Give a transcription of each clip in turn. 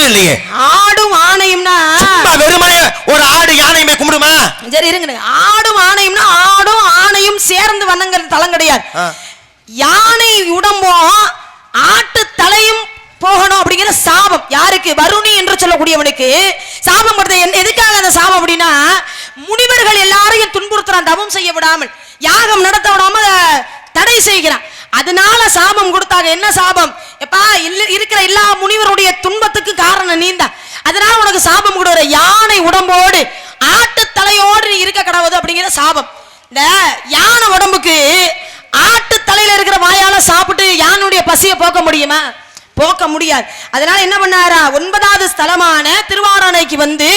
பதில் இல்லையே. ஆடும் ஆணையும்னா வெறுமனே ஒரு ஆடு யானையுமே கும்பிடுமா? சரி இருங்க. ஆடும் ஆணையும்னா ஆடும் ஆணையும் சேர்ந்து வணங்குற தலம் கிடையாது. யானை உடம்பும் ஆட்டு தலையும் போகணும் அப்படிங்கிற சாபம் யாருக்கு? வருணி என்று சொல்லக்கூடியவனுக்கு சாபம் கொடுத்த. எதுக்காக அந்த சாபம் அப்படின்னா, முனிவர்கள் எல்லாரையும் துன்புறுத்துறான், தவம் செய்ய விடாமல், யாகம் நடத்த விடாம தடை செய்கிறான். அதனால சாபம் கொடுத்தாங்க. என்ன சாபம்? எப்பா இருக்கிற எல்லா முனிவருடைய துன்பத்துக்கு காரணம் நீந்தான், அதனால உனக்கு சாபம் கொடுற. யானை உடம்போடு ஆட்டு தலையோடு இருக்க கடவுது அப்படிங்கிற சாபம். இந்த யானை உடம்புக்கு ஆட்டு தலையில இருக்கிற வாயால சாப்பிட்டு யானுடைய பசியை போக்க முடியுமா? போக்க முடியாது. அதனால என்ன பண்ணாரா, 9வது ஸ்தலமான திருவாடானைக்கு வந்து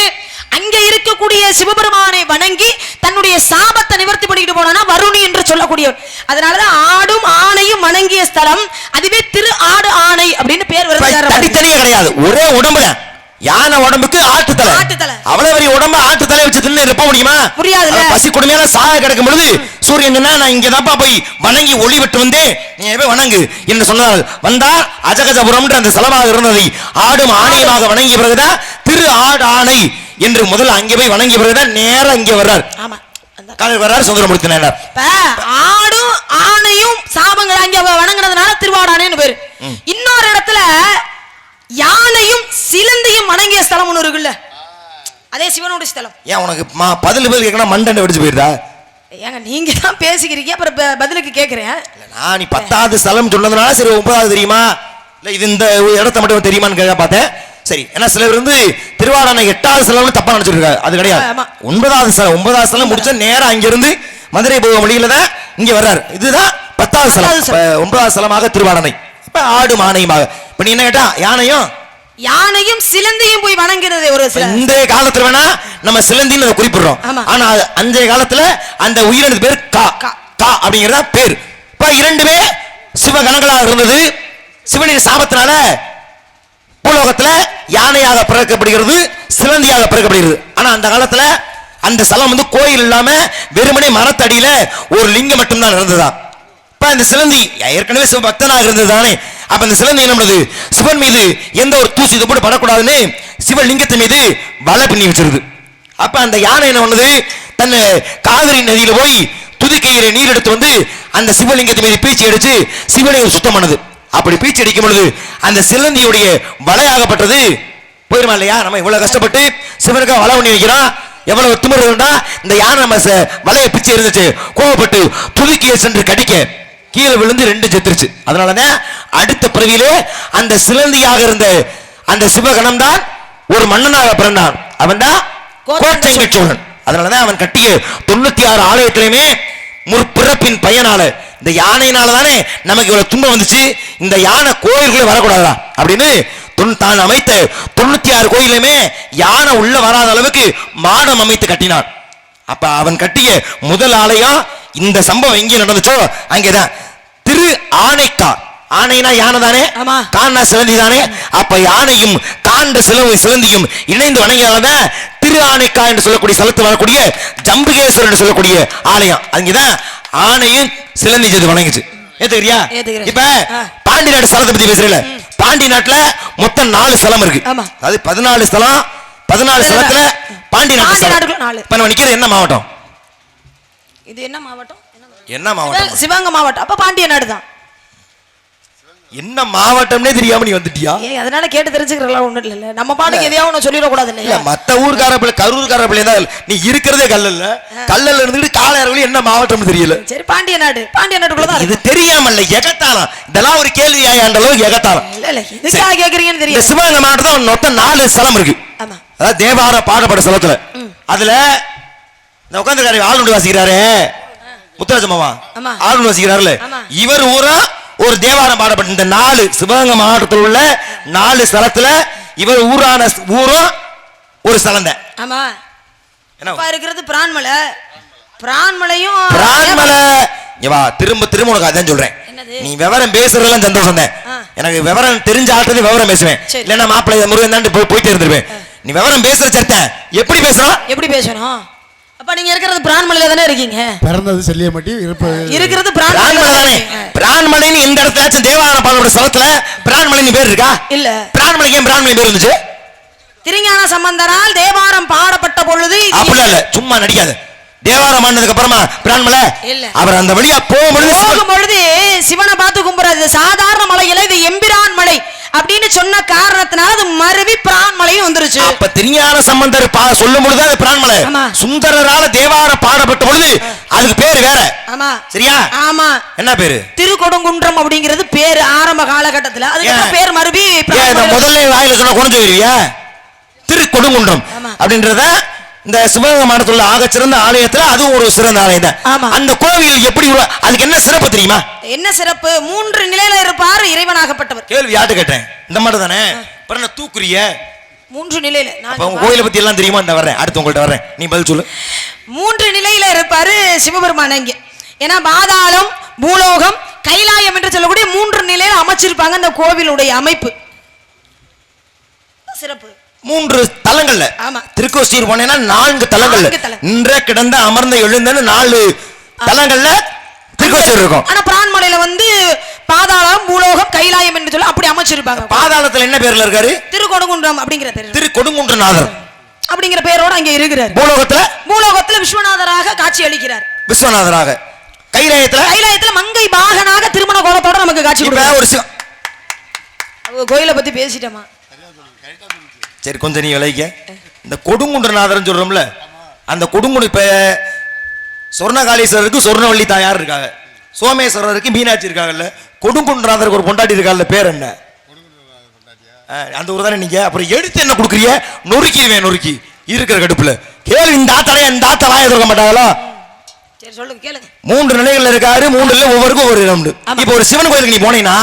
அங்க இருக்கக்கூடிய சிவபெருமானை வணங்கி தன்னுடைய சாபத்தை நிவர்த்தி பண்ணிட்டு போனா வருணி என்று சொல்லக்கூடியவர். அதனாலதான் ஆடும் ஆணையும் வணங்கிய ஸ்தலம், அதுவே திரு ஆடு ஆணை அப்படின்னு பேர் வருது. தனித்தனியே கிடையாது, ஒரே உடம்புல. யானை உடம்புக்கு ஆட்டு தலை, அவ்வளவு பெரிய உடம்பு ஆட்டு தலை வச்சு தின்னு இருப்ப முடியுமா? முடியாது. பசி கொடுமையான சாக கிடக்கும் பொழுது சூரியன் சொன்னா, நான் இங்கதான்ப்பா போய் வணங்கி ஒளி விட்டு வந்தேன், நீ போய் வணங்கு என்று சொன்னார். வந்தார் அஜகஜபுரம் அந்த ஸ்தலமாக இருந்ததை ஆடும் ஆணையமாக வணங்கிய பிறகுதான் திரு ஆடு ஆணை என்று முதல்ல அங்கே போய் வணங்கிய பிறகுதான் நேரம் இங்கே வர்றார். வர்றார் சுந்தரமூர்த்தி நாயனார். ஆடும் ஆணையும் சாபங்கள் அங்கே வணங்கினதுனால திருவாடானைன்னு பேரு. இன்னொரு இடத்துல யானையும் சிலந்தியும் வணங்கிய ஸ்தலம் ஒன்று இருக்குல்ல, அதே சிவனோட ஸ்தலம். ஏன் உனக்கு பதில் கேட்கணும் மண்டை வெடிச்சு போயிருதா? ஏங்க நீங்க தான் பேசிக்கிறீங்க, அப்புறம் பதிலுக்கு கேட்கிறேன். நான் நீ 10வது ஸ்தலம் சொன்னதுனால சரி 9வது தெரியுமா இல்ல இது இந்த இடத்த மட்டும் தெரியுமான்னு கேட்க பார்த்தேன். சரி, ஏன்னா சிலர் வந்து திருவாடானை 8வது ஸ்தலம் தப்பா நினைச்சிருக்காங்க. அது கிடையாது. 9வது ஸ்தலம். 9வது ஸ்தலம் முடிச்ச நேரம் அங்கிருந்து மதுரை போக வழியில தான் இங்க வர்றாரு. இதுதான் 10வது ஸ்தலம். 9வது ஸ்தலமாக திருவாடானை. இப்ப ஆடு ஆணையுமாக. இப்ப நீ என்ன கேட்டா, யானையும் சிலந்தியும் போய் வணங்குறது. ஒரு இந்த காலத்துல வேணா நம்ம சிலந்தின்னு குறிப்பிடுறோம், ஆனா அந்த காலத்துல அந்த உயிரினது பேர் கா கா அப்படிங்கறத பேர். இப்ப இரண்டுமே சிவகணங்களாக இருந்தது. சிவனின் சாபத்தினால பூலோகத்துல யானையாக பிறக்கப்படுகிறது, சிலந்தியாக பிறக்கப்படுகிறது. ஆனா அந்த காலத்துல அந்த ஸ்தலம் வந்து கோயில் இல்லாம வெறுமனே மரத்தடியில ஒரு லிங்கம் மட்டும்தான் இருந்ததா. இப்ப இந்த சிலந்தி ஏற்கனவே சிவ பக்தனாக இருந்தது தானே. அப்ப இந்த சிலந்தி என்ன பண்ணுது, சிவன் மீது எந்த ஒரு தூசி துப்பட்டு படக்கூடாதுன்னு சிவலிங்கத்தின் மீது வலை பின்னி வச்சிருது. அப்ப அந்த யானை என்ன பண்ணுது, தன் காவிரி நதியில போய் துதிக்கையில நீர் எடுத்து வந்து அந்த சிவலிங்கத்தின் மீது பீச்சி அடிச்சு சிவலிங்கம் சுத்தம் பண்ணுது. அப்படி பீச்சி அடிக்கும் பொழுது அந்த சிலந்தியுடைய வலையாகப்பட்டது போயிருமா இல்லையா? நம்ம இவ்வளவு கஷ்டப்பட்டு சிவனுக்காக வலை பண்ணி வைக்கிறோம், எவ்வளவு திமிருண்டா இந்த யானை நம்ம வலையை பிச்சு இருந்துச்சு, கோவப்பட்டு துதிக்கையை சென்று கடிக்க கீழே விழுந்து 2 செத்துருச்சு. அதனாலதான் அடுத்த பிறவியிலே அந்த சிலந்தியாக இருந்த அந்த சிவகணம் தான் ஒரு மன்னனாக பிறந்தான். அவன் தான் கோச்செங்க சோழன். அதனாலதான் அவன் கட்டிய 96 ஆலயத்திலுமே முற்பிறப்பின் பையனால இந்த யானையினால தானே நமக்கு இவ்வளவு துன்பம் வந்துச்சு, இந்த யானை கோயில்களே வரக்கூடாதா அப்படின்னு தான் அமைத்த 96 கோயிலுமே யானை உள்ள வராத அளவுக்கு மாடம் அமைத்து கட்டினான். அப்ப அவன் கட்டிய முதல் ஆலயம் இந்த சம்பவம் எங்கே நடந்துச்சோ அங்கேதான் திரு ஆனைக்கா. ஆனைனா யானை தானே, கான்னா சிலந்தி தானே. அப்ப யானையும் காண்ட சிலந்தியும் இணைந்து வணங்கினால்தான் திரு ஆனைக்கா என்று சொல்லக்கூடிய ஸ்தலத்தில் வரக்கூடிய ஜம்புகேஸ்வரர் என்று சொல்லக்கூடிய ஆலயம். அங்கேதான் ஆனையும் சிலந்தி செய்து வணங்கிச்சு. ஏத்துக்கிறியா? இப்ப பாண்டி நாட்டு ஸ்தலத்தை பத்தி பேசுறீங்க. பாண்டி நாட்டுல மொத்தம் 4 ஸ்தலம் இருக்கு. அது 14 ஸ்தலம். 14 ஸ்தலத்துல பாண்டி நாட்டு இப்ப நம்ம நிக்கிறது என்ன மாவட்டம்? இது என்ன மாவட்டம்? என்ன மாவட்டம்? சிவகங்கை மாவட்டம். அப்ப பாண்டிய நாடு தான். என்ன மாவட்டம்னே தெரியாம நீ வந்துட்டியா? அதனால கேட்டு தெரிஞ்சுக்கிறலாம் ஒண்ணு இல்ல. நம்ம பாட்டுக்கு எதையாவது ஒண்ணு சொல்லிட கூடாது இல்ல. மத்த ஊர்கார பிள்ளை கரூர்கார பிள்ளை தான் நீ இருக்கிறதே கல்லல்ல. கல்லல்ல இருந்துட்டு காலையறவளி என்ன மாவட்டம்னு தெரியல. சரி, பாண்டிய நாடு. பாண்டிய நாட்டுக்குள்ள தான் இது தெரியாமல்ல எகத்தாலம். இதெல்லாம் ஒரு கேள்வி ஆயாண்ட அளவுக்கு எகத்தாலம். இல்ல இதுக்காக கேக்குறீங்கன்னு தெரியும். சிவகங்கை மாவட்டத்துல மொத்தம் 4 ஸ்தலம் இருக்கு. அதாவது தேவார பாடப்பட ஸ்தலத்துல அதுல இந்த உட்கார்ந்துக்காரு ஆளுநர் வாசிக்கிறாரு முத்துராஜமாவா ஆளுநர் வாசிக்கிறாருல, இவர் ஊரா ஒரு தேவாரம் பாடப்பட்ட இந்த 4 சிவகங்கை மாவட்டத்தில் உள்ள 4 ஸ்தலத்துல இவர் ஊரான ஊரும் ஒரு ஸ்தலம் தான். ஆமா, என்ன இருக்கிறது பிரான்மலை. பிரான்மலையும் திரும்ப திரும்ப உனக்கு அதான் சொல்றேன். நீ விவரம் பேசுறதெல்லாம் சந்தோஷம் தான். எனக்கு விவரம் தெரிஞ்ச ஆட்டது விவரம் பேசுவேன், இல்லன்னா மாப்பிள்ளை முருகன் தான் போயிட்டே இருந்திருப்பேன். நீ விவரம் பேசுற சர்த்த எப்படி பேசணும்? அப்ப நீங்க இருக்கிறது பிரான்மலையில தானே இருக்கீங்க. பிறந்தது செல்லியம்பட்டி, இருக்கிறது பிரான்மலை தானே. பிரான்மலைன்னு எந்த இடத்துல தேவார பாடப்பட்ட ஸ்தலத்துல பிரான்மலைன்னு பேர் இருக்கா? இல்ல. பிரான்மலைக்கு ஏன் பிரான்மலை பேர் இருந்துச்சு? திருஞான சம்பந்தரால் தேவாரம் பாடப்பட்ட பொழுது அப்படி இல்ல, சும்மா நடிக்காத. தேவாரம் ஆனதுக்கு அப்புறமா பிரான்மலை இல்ல, அவர் அந்த வழியா போகும்பொழுது சிவனை பார்த்து கும்புறது சாதாரண மலை இல்ல, இது எம்பிரான் மலை அப்படின்னு சொன்ன காரணத்தினால அது மருவி பிரான்மலையும் வந்துருச்சு. அப்ப திருஞான சம்பந்தர் சொல்லும் பொழுது அது பிரான்மலை. சுந்தரரால தேவாரம் பாடப்பட்ட பொழுது அதுக்கு பேரு வேற. ஆமா, சரியா? ஆமா. என்ன பேரு? திருக்கொடுங்குன்றம் அப்படிங்கிறது பேரு ஆரம்ப காலகட்டத்துல. அதுக்கு பேர் மருவி முதல்ல வாயில சொன்ன குறைஞ்சு போயிருவியா? திருக்கொடுங்குன்றம் அப்படின்றத இந்த சிவகங்கை மாவட்டத்துல ஆக சிறந்த ஆலயத்துல அது ஒரு சிறந்த ஆலயம் தான். அந்த கோவில் எப்படி அதுக்கு என்ன சிறப்பு தெரியுமா? என்ன சிறப்பு? 3 நிலையில இருப்பார் இறைவனாகப்பட்டவர். கேள்வி யாரு கேட்டேன்? இந்த மாதிரி தானே. பிறகு தூக்குறிய 3 நிலையில. நான் கோயிலை பத்தி எல்லாம் தெரியுமா? இந்த வர்றேன், அடுத்து உங்கள்ட்ட வர்றேன், நீ பதில் சொல்லு. 3 நிலையில இருப்பாரு சிவபெருமான். இங்க ஏன்னா பாதாளம், பூலோகம், கைலாயம் என்று சொல்லக்கூடிய 3 நிலையில அமைச்சிருப்பாங்க அந்த கோவிலுடைய அமைப்பு. சிறப்பு 3 தலங்கள்ல. ஆமா, திருக்கோஷ்டியூர் போனேன்னா 4 தலங்கள்ல நின்ற கிடந்த அமர்ந்த எழுந்தன்னு 4 தலங்கள்ல திருக்கோஷ்டியூர் இருக்கும். ஆனா பிரான்மலையில வந்து பாதாளம், பூலோகம், கைலாயம் என்று சொல்லி அப்படி அமைச்சிருப்பாங்க. பாதாளத்துல என்ன பேர்ல இருக்காரு? திருக்கொடுங்குன்றம் அப்படிங்கிற பேர். திருக்கொடுங்குன்றநாதர் அப்படிங்கிற பேரோட அங்க இருக்கிறார். பூலோகத்துல விஸ்வநாதராக காட்சி அளிக்கிறார். விஸ்வநாதராக. கைலாயத்துல மங்கை பாகனாக திருமண கோலத்தோட நமக்கு காட்சி கொடுக்கிறார். ஒரு கோயிலை பத்தி பேசிட்டோமா? சரி, கொஞ்சம் நீ விளைக்க. இந்த கொடுங்குன்றநாதர் சொல்றோம்ல, அந்த கொடுங்குன்ற இப்ப சொர்ணகாளீஸ்வரருக்கு சொர்ணவள்ளி தாயார் இருக்காங்க, சோமேஸ்வரருக்கு மீனாட்சி இருக்காங்கல்ல, கொடுங்குன்றநாதருக்கு ஒரு பொண்டாட்டி இருக்காங்கல்ல, பேர் என்ன? அந்த ஒரு தானே நீங்க. அப்புறம் எடுத்து என்ன கொடுக்குறீங்க? நொறுக்கிடுவேன், நொறுக்கி இருக்கிற கடுப்புல. கேளு, இந்த ஆத்தாலையா இந்த ஆத்த வாய திறக்க மாட்டாங்களா? சரி சொல்லுங்க, கேளுங்க. 3 நிலைகள்ல இருக்காரு, 3ல ஒவ்வொருக்கும் ஒவ்வொரு இடம் உண்டு. இப்ப ஒரு சிவன் கோயிலுக்கு நீ போனீங்கன்னா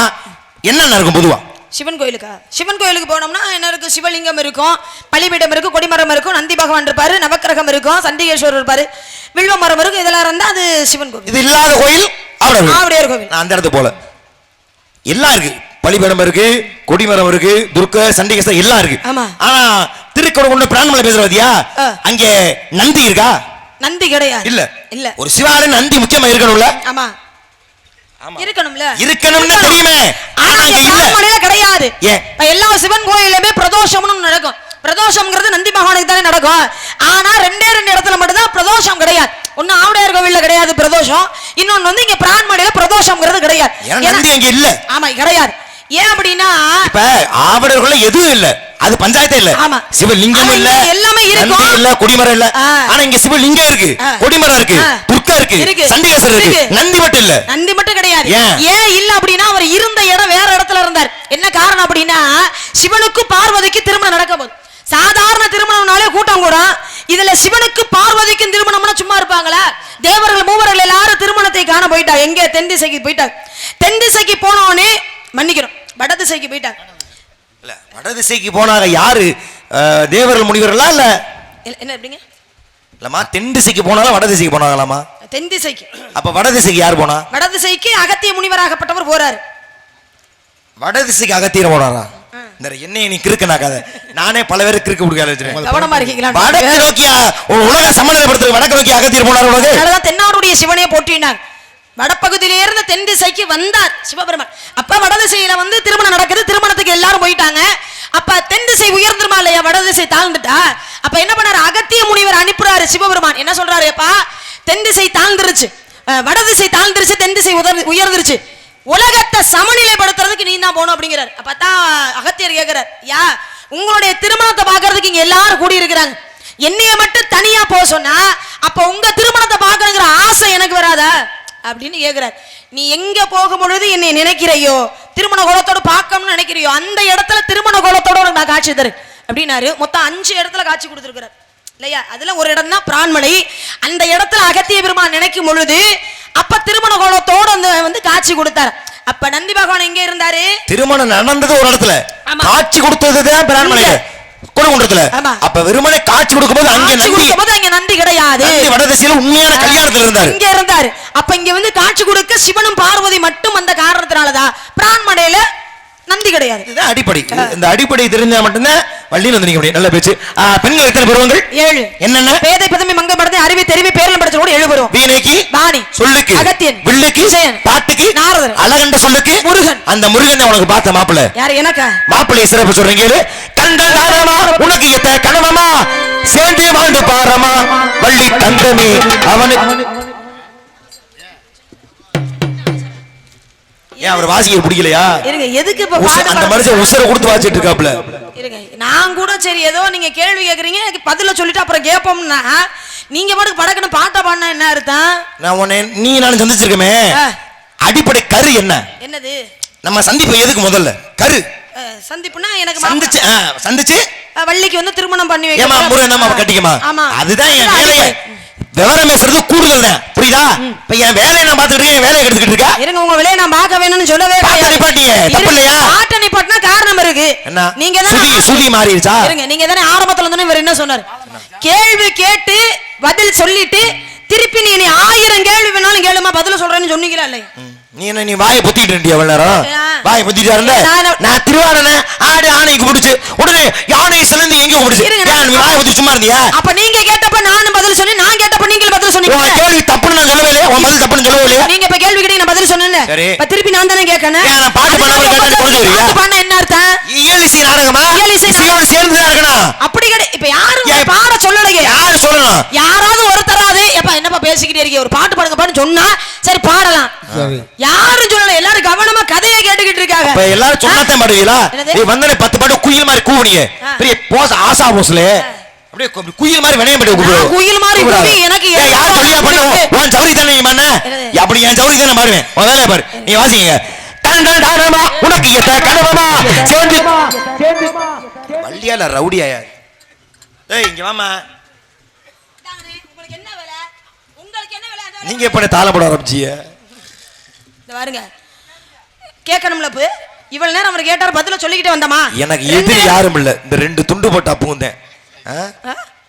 என்னென்ன இருக்கும் பொதுவா? சிவன் கோயிலுக்கா? சிவன் கோயிலுக்கு போனோம்னா என்ன இருக்கு? சிவலிங்கம் இருக்கும், பலிபீடம் இருக்கும், கொடிமரம் இருக்கும், நந்தி பகவான் இருப்பாரு, நவக்கிரகம் இருக்கும், சண்டிகேஸ்வரர் இருப்பாரு, வில்வ மரம் இருக்கும். இதெல்லாம் இருந்தா அது சிவன் கோவில். இது இல்லாத கோயில் ஆவுடையார் கோவில். நான் அந்த இடத்துக்கு போல. எல்லாம் இருக்கு, பலிபீடம் இருக்கு, கொடிமரம் இருக்கு, துர்க்க, சண்டிகேஸ்வரர் எல்லாம் இருக்கு. ஆனா திருக்கொடுங்குன்றம் பிரான்மலை பேசுறதியா, அங்க நந்தி இருக்கா? நந்தி கிடையாது. இல்ல இல்ல, ஒரு சிவாலயம் நந்தி முக்கியமா இருக்கணும்ல. ஆமா, இருக்கணும்ல. இருக்கணும்னு தெரியுமே, ஆனா பிரான்மலையில கிடையாது. எல்லா சிவன் கோயிலுமே பிரதோஷம்னு நடக்கும். பிரதோஷம்ங்கிறது நந்தி மகானுக்கு தானே நடக்கும். ஆனா 2 இடத்துல மட்டும் தான் பிரதோஷம் கிடையாது. ஒன்னு ஆவுடையார் கோவில்ல கிடையாது பிரதோஷம், இன்னொன்னு வந்து இங்க பிரான்மலையில பிரதோஷம்ங்கிறது கிடையாது. நந்தி அங்க இல்ல. ஆமா, கிடையாது. ஏன் அப்படின்னா இப்ப ஆவுடையார்ல எதுவும் இல்ல, அது பஞ்சாயத்தே இல்ல. ஆமா, சிவலிங்கம் இல்ல, எல்லாமே இருக்கு, இல்ல கொடிமரம் இல்ல. ஆனா இங்க சிவலிங்கம் இருக்கு, கொடிமரம் இருக்கு, துர்க்கா இருக்கு, சண்டிகேஸ்வரர் இருக்கு, நந்தி மட்டும் இல்ல. நந்தி மட்டும் கிடையாது. ஏன் இல்ல அப்படின்னா அவர் இருந்த இடம் வேற இடத்துல இருந்தார். என்ன காரணம் அப்படின்னா சிவனுக்கு பார்வதிக்கு திருமணம் நடக்க போகுது. சாதாரண திருமணம்னாலே கூட்டம் கூட, இதுல சிவனுக்கு பார்வதிக்கும் திருமணம்னா சும்மா இருப்பாங்களா? தேவர்கள் மூவர்கள் எல்லாரும் திருமணத்தை காண போயிட்டாங்க. எங்க? தென் திசைக்கு போயிட்டாங்க. தென் திசைக்கு போனோடனே மன்னிக்கிறோம், வடதிசைக்கு போயிட்டாங்க. இல்ல, வடதிசைக்கு போனாங்க யாரு? தேவர்கள் முனிவர்களா? இல்ல என்ன எப்படிங்க? இல்லம்மா, தென் திசைக்கு போனாலும் வடதிசைக்கு போனாங்களாமா? தென் திசைக்கு. அப்ப வடதிசைக்கு யார் போனா? வடதிசைக்கு அகத்திய முனிவராகப்பட்டவர் போறாரு. வடதிசைக்கு அகத்தியர் போனாரா? இந்த என்னைய நீ கிறுக்கனாக்காத, நானே பல பேருக்கு கிறுக்க கொடுக்க வச்சிருக்கேன். கவனமா இருக்கீங்களா? வடக்கு நோக்கியா உலக சமநிலைப்படுத்துறது வடக்கு நோக்கி அகத்தியர் போனார். உலக அதனால தென்னாடுடைய சிவனையே போற்றினார். வடப்பகுதியில இருந்து தென் திசைக்கு வந்தார் சிவபெருமான். அப்ப வடதிசையில வந்து திருமணம் நடக்குது, திருமணத்துக்கு எல்லாரும் போயிட்டாங்க. அப்ப தென் திசை உயர்ந்துருமா இல்லையா? வடதிசை தாழ்ந்துட்டா. அப்ப என்ன பண்ணாரு? அகத்திய முனிவர் அனுப்புறாரு சிவபெருமான். என்ன சொல்றாரு? அப்பா, தென் திசை தாழ்ந்துருச்சு, வடதிசை தாழ்ந்துருச்சு, தென் திசை உயர்ந்துருச்சு, உலகத்தை சமநிலைப்படுத்துறதுக்கு நீ தான் போகணும் அப்படிங்கிறார். அப்பதான் அகத்தியர் கேட்கிறார், யா உங்களுடைய திருமணத்தை பாக்குறதுக்கு இங்க எல்லாரும் கூடி இருக்கிறாங்க, என்னைய மட்டும் தனியா போக சொன்னா அப்ப உங்க திருமணத்தை பாக்கணுங்கிற ஆசை எனக்கு வராதா அப்படின்னு கேக்குறார். நீ எங்க போகும் பொழுது என்னை நினைக்கிறையோ, திருமண கோலத்தோட பார்க்கணும்னு நினைக்கிறையோ, அந்த இடத்துல திருமண கோலத்தோட நான் காட்சி தரேன் அப்படின்னாரு. மொத்தம் 5 இடத்துல காட்சி கொடுத்திருக்கிறார் இல்லையா? அதுல ஒரு இடம் தான் பிரான்மலை. அந்த இடத்துல அகத்திய பெருமான் நினைக்கும் பொழுது அப்ப திருமண கோலத்தோட வந்து காட்சி கொடுத்தார். அப்ப நந்தி பகவான் எங்க இருந்தாரு? திருமணம் நடந்தது ஒரு இடத்துல, காட்சி கொடுத்ததுதான் பிரான்மலை கொடுங்குன்றத்துல. அப்ப வெறுமனே காட்சி கொடுக்கும்போது அங்க நந்தி கிடையாது. வடதிசையில உண்மையான கல்யாணத்துல இருந்தாரு, இங்க இருந்தாரு. அப்ப இங்க வந்து காட்சி கொடுக்க சிவனும் பார்வதி மட்டும் அந்த காரணத்தினாலதான் பிரான்மலையில நந்தி கிடையாது. இதுதான் அடிப்படை. இந்த அடிப்படை தெரிஞ்சா மட்டும்தான் வள்ளியில் வந்து நீங்க நல்ல பேச்சு. பெண்கள் எத்தனை பருவங்கள்? 7. என்னென்ன? பேதை பதமி மங்க படத்தை அறிவி தெரிவி பேரலம் படிச்ச கூட 7 வரும். வீணைக்கு வாணி, சொல்லுக்கு அகத்தியன், வில்லுக்கு பாட்டுக்கு நாரதர், அழகண்ட சொல்லுக்கு முருகன். அந்த முருகன் உனக்கு பார்த்த மாப்பிள்ளை யாரு? எனக்கு மாப்பிள்ளைய சிறப்பு சொல்றீங்க. கண்டதாரமா உனக்கு தங்கமா வள்ளி தங்கமே அவனுக்கு ஏன் அவர் வாசிக்க பிடிக்கலையா? இருங்க, எதுக்கு இப்ப அந்த மனுஷன் உசுரை கொடுத்து வாசிட்டு இருக்காப்ல. இருங்க, நான் கூட சரி ஏதோ நீங்க கேள்வி கேக்குறீங்க பதில சொல்லிட்டு அப்புறம் கேட்போம்னா நீங்க பாட்டுக்கு படக்குன்னு பாட்டா பாடினா என்ன அர்த்தம்? நான் உன்னை நீ நானும் சந்திச்சிருக்கமே, அடிப்படை கரு என்ன? என்னது நம்ம சந்திப்பு? எதுக்கு முதல்ல கரு சந்திப்புனா எனக்கு சந்திச்சு வள்ளிக்கு வந்து திருமணம் பண்ணி வைக்க. ஏமா முருகன் நம்ம கட்டிக்கமா? அதுதான் என் வேலையே. விவரம் பேசுறது கூடுதல் தான், புரியுதா? இப்ப என் வேலையை நான் பாத்துக்கிட்டு இருக்கேன், வேலையை எடுத்துக்கிட்டு இருக்கா. இருங்க, உங்க வேலையை நான் பார்க்க வேணும்னு சொல்லவே நிப்பாட்டியே, தப்பு இல்லையா? பாட்ட நிப்பாட்டினா காரணம் இருக்கு. என்ன? நீங்க தான் சுதி மாறிடுச்சா? இருங்க, நீங்க தானே ஆரம்பத்துல இருந்தே இவர் என்ன சொன்னாரு? கேள்வி கேட்டு பதில் சொல்லிட்டு திருப்பி நீ 1000 கேள்வி வேணாலும் கேளுமா பதில் சொல்றேன்னு சொன்னீங்களா இல்லையா? நீ வாயை பொத்திட்டு இருந்தியா அவ்வளவு நேரம்? வாயை பொத்திட்டு இருந்த. நான் திருவாரனை ஆடு ஆணைக்கு பிடிச்சு உடனே யானை சிலந்து எங்க பிடிச்சு நீ வாயை பொத்தி சும்மா இருந்தியா? அப்ப நீங்க கேட்டப்ப நானும் பதில் சொன்னேன், நான் கேட்டப்ப நீங்க பதில் சொன்னீங்க. உங்க கேள்வி தப்புன்னு நான் சொல்லவே இல்லையா? உன் பதில் தப்புன்னு சொல்லவே இல்லையா? நீங்க இப்ப கேள்வி கேட்டீங்க, நான் பதில் சொன்னேன்ல. இப்ப திருப்பி நான் தானே கேட்கணும். நான் பாட்டு பண்ணாம கேட்டா கொண்டு வரியா? பாட்டு பண்ண என்ன அர்த்தம்? இயலிசை நாடகமா? இயலிசை நாடகம் சேர்ந்து தான் இருக்கணும். அப்படி கிடையாது. இப்ப யாரும் பாட சொல்லலையே. யாரு சொல்லணும்? யாராவது ஒருத்தராது எப்ப என்னப்பா பேசிக்கிட்டே இருக்கீங்க, ஒரு பாட்டு பாடுங்க பான்னு சொன்னா சரி பாடலாம். யாரும் சொல்லல, எல்லாரும் கவனமா கதையை கேட்டுக்கிட்டு இருக்காங்க. இப்ப எல்லாரும் சொன்னாதான் பாடுவீங்களா? நீ வந்தனே 10 பாட்டு குயில் மாதிரி கூவுனீங்க. பெரிய போஸ் ஆசா போஸ்ல அப்படியே குயில் மாதிரி வினைய பட்டு கூவு. குயில் மாதிரி கூவி எனக்கு யார் சொல்லியா பண்ணுவோம்? உன் சௌரி தானே நீ மண்ண. அப்படி என் சௌரி தானே பாடுவேன். உன் வேலைய பாரு. நீ வாசிங்க. டாடாடாமா உனக்கு ஏத்த கனவமா சேர்ந்து வள்ளியால ரவுடியாயா? டேய் இங்க வாமா. உங்களுக்கு என்ன வேலை? உங்களுக்கு என்ன வேலை? நீங்க எப்படி தாள போட ஆரம்பிச்சீங்க? இந்த பாருங்க, கேட்கணும்ல. இப்ப இவ்வளவு நேரம் அவர் கேட்டார், பதில சொல்லிக்கிட்டே வந்தமா. எனக்கு எதிரி யாரும் இல்ல. இந்த 2 துண்டு போட்டு அப்புந்தேன்.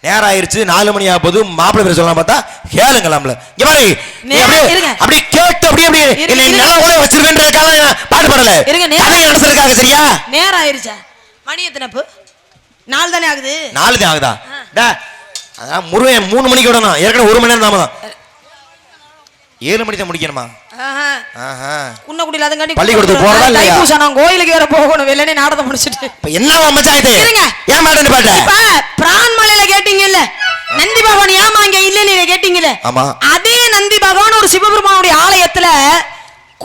நேரம் ஆயிருச்சு, 4 மணி ஆகுது. மாப்பிள்ளை பேர் சொல்லலாம் பார்த்தா கேளுங்களாம்ல. இங்க பாரு, அப்படி கேட்டு அப்படியே என்ன நல்லா கூட வச்சிருக்கேன்றதுக்காக பாட்டு பாடல. கதை நடத்துறதுக்காக. சரியா? நேரம் ஆயிருச்சா? மணி எத்தனைப்பு? 4 தானே ஆகுது. 4 தான் ஆகுதா? அதான் முருகன் 3 மணிக்கு விடணும். ஏற்கனவே 1 மணி நேரம் தாமதம். 7 மணி தான் முடிக்கணுமா? பள்ளிக்கூடத்துக்கு போறதா இல்லையா? நான் கோயிலுக்கு வேற போகணும், வெள்ளனே நாடகம் முடிச்சிட்டு. என்னவா மச்சான் இது? ஏன் மாட்டேன்னு பாட்ட? இப்ப பிரான்மலையில கேட்டீங்கல்ல, நந்தி பகவான் ஏமா இங்க இல்லன்னு நீங்க கேட்டீங்கல்ல. அதே நந்தி பகவான் ஒரு சிவபெருமானுடைய ஆலயத்துல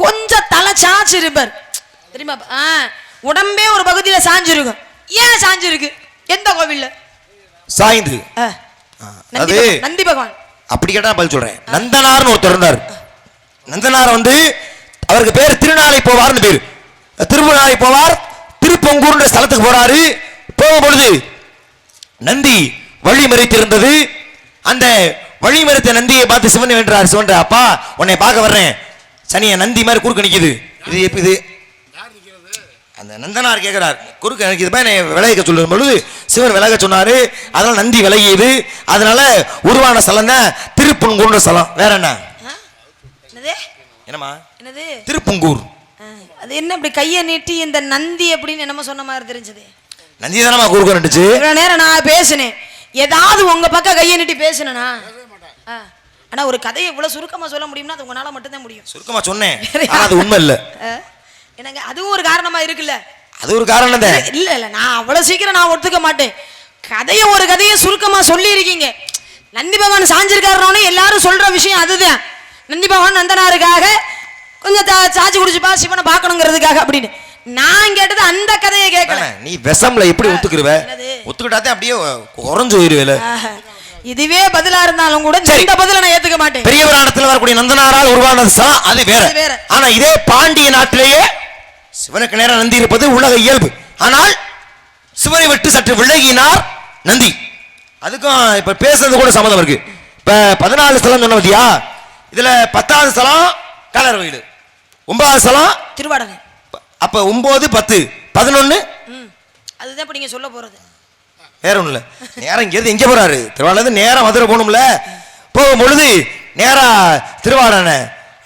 கொஞ்சம் தலை சாச்சு இருப்பார் தெரியுமா? உடம்பே ஒரு பகுதியில சாஞ்சிருக்கும். ஏன் சாஞ்சிருக்கு? எந்த கோவில்ல சாய்ந்து? அது நந்தி பகவான். அப்படி கேட்டா பதில் சொல்றேன். நந்தனார்னு ஒருத்தர் இருந்தார். நந்தனார் வந்து அவருக்கு பேர் திருநாளை போவார்னு பேரு. திருநாளை போவார். திருப்பங்கூர்ன்ற ஸ்தலத்துக்கு போறாரு. போகும் பொழுது நந்தி வழி மறித்திருந்தது. அந்த வழி மறித்த நந்தியை பார்த்து சிவன் வேண்டார். சிவன், அப்பா உன்னை பார்க்க வர்றேன். சனிய நந்தி மாதிரி குறுக்க நிக்குது. இது அந்த நந்தனார் கேட்கிறார், குறுக்க நிக்குது, விலக சொல்லும் பொழுது சிவன் விலக சொன்னாரு. அதனால நந்தி விலகியது. அதனால உருவான ஸ்தலம் தான் திருப்பங்கூர்ன்ற ஸ்தலம். வேற என்ன? என்னமா? என்னது? திருப்பங்கூர். அது என்ன இப்படி கையை நீட்டி இந்த நந்தி அப்படின்னு என்னமோ சொன்ன மாதிரி தெரிஞ்சது. நந்தி தானமா குறுக்க நிட்டுச்சு. இவ்வளவு நேரம் நான் பேசினேன், ஏதாவது உங்க பக்கம் கையை நீட்டி பேசினா. ஆனா ஒரு கதையை இவ்வளவு சுருக்கமா சொல்ல முடியும்னா அது உங்களால மட்டும்தான் முடியும். சுருக்கமா சொன்னேன், அது உண்மை இல்ல. எனக்கு அதுவும் ஒரு காரணமா இருக்குல்ல. அது ஒரு காரணம் தான். இல்ல இல்ல, நான் அவ்வளவு சீக்கிரம் நான் ஒத்துக்க மாட்டேன். ஒரு கதையை சுருக்கமா சொல்லி இருக்கீங்க. நந்தி பகவான் சாஞ்சிருக்காருன்னு எல்லாரும் சொல்ற விஷயம் அதுதான். நந்தி பகவான் நந்தனாருக்காக கொஞ்சம் சாச்சி குடிச்சுப்பா சிவனை பார்க்கணுங்கிறதுக்காக அப்படின்னு. நான் கேட்டது அந்த கதையை கேட்கல. நீ விஷம்ல எப்படி ஒத்துக்குருவ? ஒத்துக்கிட்டாதே அப்படியே குறைஞ்சு போயிருவேல. இதுவே பதிலா இருந்தாலும் கூட இந்த பதில நான் ஏத்துக்க மாட்டேன். பெரிய புராணத்துல வரக்கூடிய நந்தனாரால் உருவானது அது வேற. ஆனா இதே பாண்டிய நாட்டிலேயே சிவனுக்கு நேரம் நந்தி இருப்பது உலக இயல்பு. ஆனால் சிவனை விட்டு சற்று விலகினார் நந்தி. அதுக்கும் இப்ப பேசுறது கூட சம்மதம் இருக்கு. இப்ப 14 ஸ்தலம் சொன்ன பத்தியா? இதுல 10வது ஸ்தலம் கலர் கோயில், 9வது ஸ்தலம் திருவாடனை. அப்ப 9, 10, 11 அதுதான் இப்ப நீங்க சொல்ல போறது. வேற ஒண்ணு இல்ல. நேரம் இங்க எங்க போறாரு? திருவாடனை நேரம் மதுரை போகணும்ல. போகும் பொழுது நேரா திருவாடனை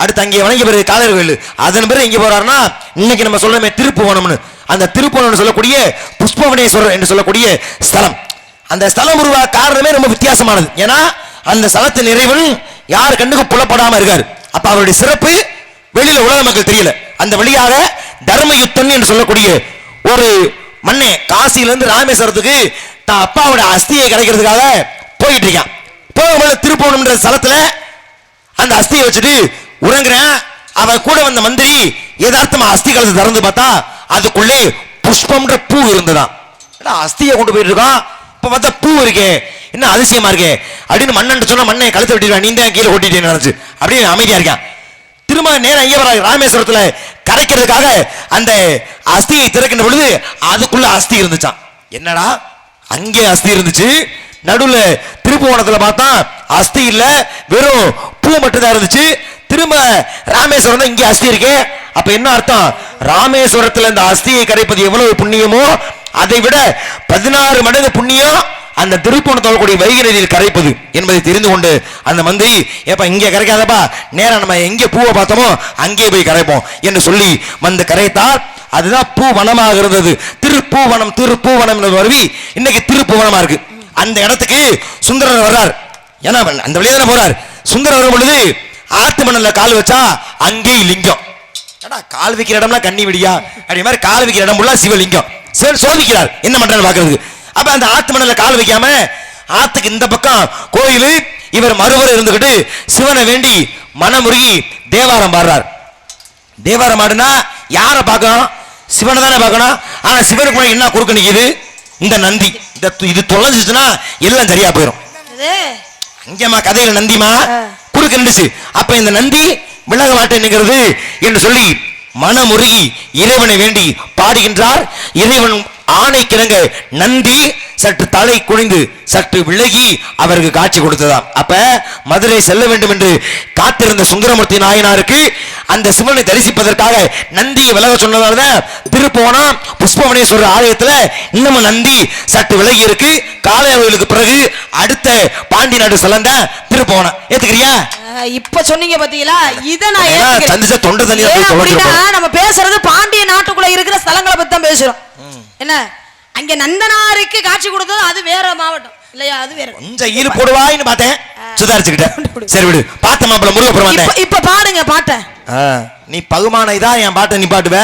அடுத்து அங்கே வணங்கி பிறகு காலர் கோயில். அதன் பிறகு எங்க போறாருன்னா இன்னைக்கு நம்ம சொல்லமே திருப்புவனம்னு. அந்த திருப்புவனம் சொல்லக்கூடிய புஷ்பவனேஸ்வரர் என்று சொல்லக்கூடிய ஸ்தலம். அந்த ஸ்தலம் உருவா காரணமே ரொம்ப வித்தியாசமானது. ஏன்னா அந்த ஸ்தலத்தின் இறைவன் யார் கண்ணுக்கு புலப்படாம இருக்காரு. அப்ப அவருடைய சிறப்பு வெளியில உலக மக்கள் தெரியல. அந்த வழியாக தர்மயுத்தன் என்று சொல்லக்கூடிய ஒரு மண்ணே காசியில இருந்து ராமேஸ்வரத்துக்கு தான் அப்பாவோட அஸ்தியை கிடைக்கிறதுக்காக போயிட்டு இருக்கான். போகும்போது திருப்போணம்ன்ற ஸ்தலத்துல அந்த அஸ்தியை வச்சுட்டு உறங்குறேன். அவன் கூட வந்த மந்திரி யதார்த்தமா அஸ்தி கலத்தை திறந்து பார்த்தா அதுக்குள்ளே புஷ்பம்ன்ற பூ இருந்ததான். அஸ்தியை கொண்டு போயிட்டு இருக்கான், இப்ப பார்த்தா பூ இருக்கே, என்ன அதிசயமா இருக்கே அப்படின்னு மன்னன் சொன்னா மண்ணை கழுத்தை விட்டுருவான், நீ தான் கீழே கொட்டிட்டேன்னு நினைச்சு அப்படின்னு அமைதியா இருக்கான். திரும்ப நேரம் இங்கே வர ராமேஸ்வரத்துல கரைக்கிறதுக்காக அந்த அஸ்தியை திறக்கின்ற பொழுது அதுக்குள்ள அஸ்தி இருந்துச்சான். என்னடா அங்கே அஸ்தி இருந்துச்சு, நடுவுல திருப்புவனத்துல பார்த்தா அஸ்தி இல்ல, வெறும் பூ மட்டும் தான் இருந்துச்சு. திரும்ப ராமேஸ்வரம் தான் இங்கே அஸ்தி இருக்கு. அப்ப என்ன அர்த்தம், ராமேஸ்வரத்துல இந்த அஸ்தியை கரைப்பது எவ்வளவு புண்ணியமோ அதை விட 16 மடங்கு புண்ணியம் அந்த திருப்போணத்தோட கூடிய வைகை நதியில் கரைப்பது என்பதை தெரிந்து கொண்டு அந்த மந்திரி ஏப்பா இங்கே கரைக்காதப்பா, நேரம் நம்ம எங்கே பூவை பார்த்தோமோ அங்கே போய் கரைப்போம் என்று சொல்லி வந்து கரைத்தார். அதுதான் பூவனமாக இருந்தது. திருப்பூவனம் திருப்பூவனம் வருவி இன்னைக்கு திருப்புவனமா இருக்கு. அந்த இடத்துக்கு சுந்தரர் வர்றார். ஏன்னா அந்த வழியா தானே போறார். சுந்தரர் வரும் பொழுது ஆத்து மணல்ல கால் வச்சா அங்கே லிங்கம். கால் வைக்கிற இடம்லாம் கண்ணி விடியா அப்படி மாதிரி கால் வைக்கிற இடம் ஃபுல்லா சிவலிங்கம். சோதிக்கிறார் என்ன பண்றாரு பாக்குறதுக்கு. அப்ப அந்த ஆத்து மணல்ல கால் வைக்காம ஆத்துக்கு இந்த பக்கம் கோயில், இவர் மறுவர் இருந்துகிட்டு சிவனை வேண்டி மனமுருகி தேவாரம் பாடுறார். தேவாரம் ஆடுனா யாரை பார்க்கணும், சிவனை தானே பார்க்கணும். ஆனா சிவனுக்கு என்ன குறுக்க நிக்குது, இந்த நந்தி. இது தொலைஞ்சிச்சுன்னா எல்லாம் சரியா போயிடும். அங்கேமா கதையில நந்திமா குறுக்க நின்றுச்சு. அப்ப இந்த நந்தி விலக மாட்டேன்னுங்கிறது என்று சொல்லி மனமுருகி இறைவனை வேண்டி பாடுகின்றார். இறைவன் ஆணைக்கிணங்க நந்தி சற்று தலை குனிந்து சற்று விலகி அவருக்கு காட்சி கொடுத்ததாம். அப்ப மதுரை செல்ல வேண்டும் என்று காத்திருந்த சுந்தரமூர்த்தி நாயனாருக்கு அந்த சிவனை தரிசிப்பதற்காக நந்தியை விலக சொன்னதால்தான் திருப்போணம் புஷ்பவனேஸ்வரர் ஆலயத்துல இன்னமும் நந்தி சற்று விலகி இருக்கு. காலையிலுக்கு பிறகு அடுத்த பாண்டி நாடு செல்லந்த திருப்போணம் ஏத்துக்கிறியா? இப்ப சொன்னீங்க பாத்தீங்களா, இத நான் சந்திச்ச தொண்டை தண்ணியா நம்ம பேசுறது பாண்டிய நாட்டுக்குள்ள இருக்கிற ஸ்தலங்களை பத்தி தான் பேசுறோம். என்ன அங்க நந்தனாருக்கு காட்சி கொடுத்தது அது வேற மாவட்டம் இல்லையா, அது வேற. கொஞ்சம் ஈடு போடுவாயின்னு பார்த்தேன், சுதாரிச்சுக்கிட்டேன். சரி விடு, பாத்த மாப்பிள்ள முருகப்பெருமான் இப்ப பாடுங்க பாட்ட. நீ பகுமான இதா என் பாட்டை நீ பாட்டுவ.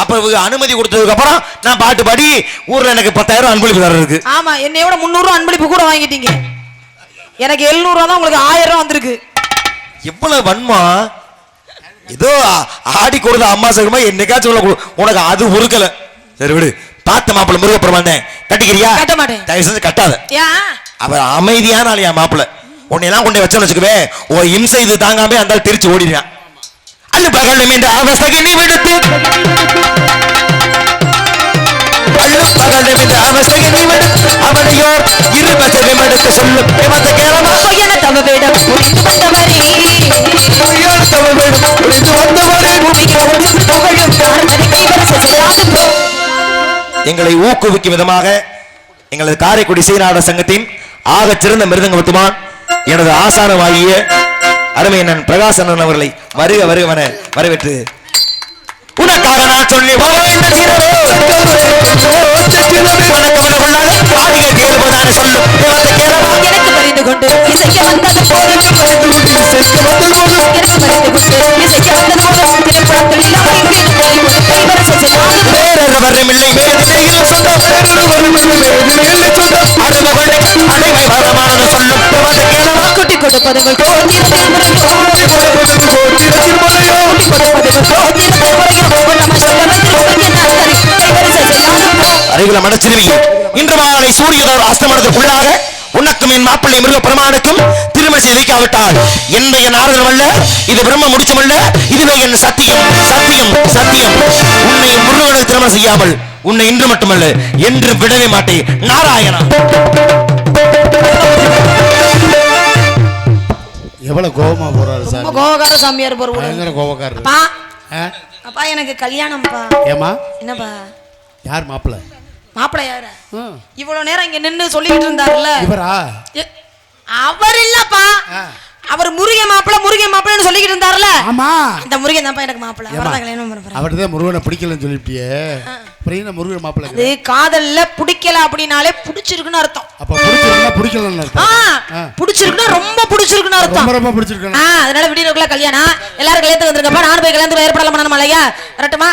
அப்ப அனுமதி கொடுத்ததுக்கு அப்புறம் நான் பாட்டு பாடி ஊர்ல எனக்கு 10,000 அன்பளிப்பு தர இருக்கு. ஆமா, என்னையோட 300 அன்பளிப்பு கூட வாங்கிட்டீங்க. எனக்கு 700 தான், உங்களுக்கு 1000 வந்திருக்கு. எவ்வளவு வன்மா, ஏதோ ஆடி கொடுத்த அம்மா சகமா என்னைக்காச்சும் உனக்கு அது ஒருக்கல. சரி விடு, பார்த்த மாப்பிள்ள முருகப்பெருமான் கட்டிக்கிறியா? கட்ட மாட்டேன், தயவு செஞ்சு கட்டாத. அவர் அமைதியான ஆளியா மாப்பிள்ள. உன்னை எல்லாம் கொண்டு வச்சோன்னு வச்சுக்கவே உன் இம்சை இது தாங்காம அந்த திருச்சி ஓடிடுறான். அள்ளு பகலும் என்ற அவசகை நீ விடுத்து, அள்ளு பகலும் என்ற அவசகை நீ விடுத்து அவனையோ இருபசை மடுத்து சொல்லும் எமத்த கேளமா பொய்யன தவவேடம் புரிந்து வந்தவரே, பொய்யன தவவேடம் புரிந்து வந்தவரே, பூமிக்கு ஒன்று புகழும் நான் கைவரச செய்யாது போ. எங்களை ஊக்குவிக்கும் விதமாக எங்களது காரைக்குடி சீனாட சங்கத்தின் ஆகச் சிறந்த மிருதங்க வித்துமான் எனது ஆசானமாகிய அருமையண்ணன் பிரகாசன் அவர்களை வருக வருகவன வரவேற்று உனக்காக நான் சொல்லி எனக்கு பறிந்து கொண்டு இசைக்க வந்தது போதும், எனக்கு பறிந்து கொண்டு இசைக்க வந்தது போதும், திருப்பத்தில் வரமில்லை மேதினையில் சொந்தம் அடைமை வரமான சொல்லும் குட்டி கொடுப்பதுங்கள் அருகில மனச்சிறுவி இன்று மாலை சூரியனோர் அஸ்தமனத்துக்குள்ளாக உனக்கும் என் மாப்பிள்ளை மிருக பெருமானுக்கும் திருமணம் செய்விக்காவிட்டால் என்னுடைய நாரதம் அல்ல, இது பிரம்ம முடிச்சமல்ல, இதுவே என் சத்தியம் சத்தியம் சத்தியம். உன்னை முருகனுக்கு திருமணம் செய்யாமல் உன்னை இன்று மட்டுமல்ல என்று விடவே மாட்டேன். நாராயணா. எவ்வளவு கோபமா போறாரு சார். கோபக்கார சாமியார் போற பயங்கர கோபக்காரர். அப்பா எனக்கு கல்யாணம்ப்பா. ஏமா என்னப்பா? யார் மாப்பிள்ளை? மாப்பிள்ளை யாரு? இவ்வளவு நேரம் இங்க நின்னு சொல்லிட்டு இருந்தாருல்ல இவரா? அவர் இல்லப்பா, அவர் முருகன் மாப்பிள்ளை சொல்லிக்கிட்டு இருந்தாருல்ல. ஆமா, அந்த முருகன் தான்ப்பா எனக்கு மாப்பிள்ளை. அவர்தான் கல்யாணம் பண்ண போறேன். அவர்தான் முருகனை பிடிக்கலன்னு சொல்லிட்டியே, அப்புறம் என்ன முருகன் மாப்பிள்ளை? அது காதல்ல பிடிக்கல அப்படினாலே பிடிச்சிருக்குன்னு அர்த்தம். அப்ப பிடிச்சிருக்குன்னா பிடிக்கலன்னு அர்த்தம். பிடிச்சிருக்குன்னா ரொம்ப பிடிச்சிருக்குன்னு அர்த்தம். ரொம்ப ரொம்ப பிடிச்சிருக்கு. அதனால விடியறதுக்குள்ள கல்யாணம். எல்லாரும் கல்யாணத்துக்கு வந்திருக்கப்பா, நானும் போய் கல்யாணத்துக்கு ஏற்பாடு பண்ணணும் இல்லையா? வரட்டுமா?